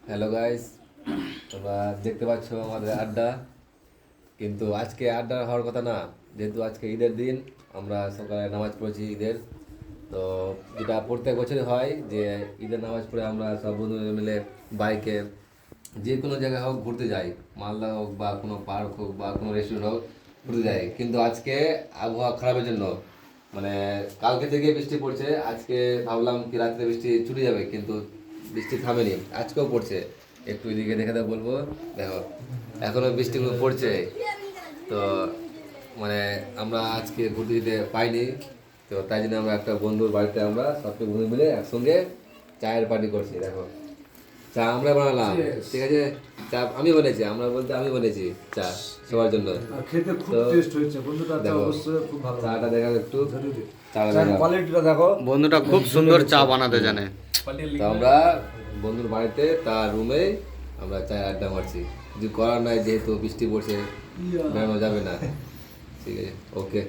Hello guys, তোমরা দেখতে পাচ্ছ আমাদের আড্ডা, কিন্তু আজকে আড্ডা হওয়ার কথা না। যেহেতু আজকে ঈদের দিন, আমরা সকালে নামাজ পড়েছি ঈদের। তো যেটা প্রত্যেক বছরই হয় যে ঈদের নামাজ পড়ে আমরা সব বন্ধু মিলে বাইকে যে কোনো জায়গায় হোক ঘুরতে যাই, মালদা হোক বা কোনো পার্ক হোক বা কোনো রেস্টুরেন্ট হোক ঘুরতে যাই। কিন্তু আজকে আবহাওয়া খারাপের জন্য, মানে কালকে থেকে বৃষ্টি পড়ছে, আজকে ভাবলাম কি রাত্রে বৃষ্টি ছুটে যাবে, কিন্তু বৃষ্টি থামেনি, আজকেও পড়ছে। একটু এদিকে দেখে দেখ বলবো, দেখো এখনো বৃষ্টিগুলো পড়ছে। তো মানে আমরা আজকে ঘুরতে যেতে পাইনি, তো তাই জন্য আমরা একটা বন্ধুর বাড়িতে আমরা সব বন্ধু মিলে একসঙ্গে চায়ের পার্টি করছি। দেখো চা আমরা বানালাম, ঠিক আছে, চা আমি বানিয়েছি, আমরা বলতে আমি বানিয়েছি চা সবার জন্য। খেতে খুব টেস্ট হয়েছে বন্ধুটা, চা অবশ্যই খুব ভালো। চাটা দেখাও একটু, চাটা চার দেখাও। কোয়ালিটিটা দেখো, বন্ধুটা খুব সুন্দর চা বানাতে জানে। তো আমরা বন্ধুর বাড়িতে তার রুমে আমরা চায়ের আড্ডা মারছি। কিছু করার নাই, যেহেতু বৃষ্টি পড়ছে, বেরোনো যাবে না। ঠিক আছে, ওকে।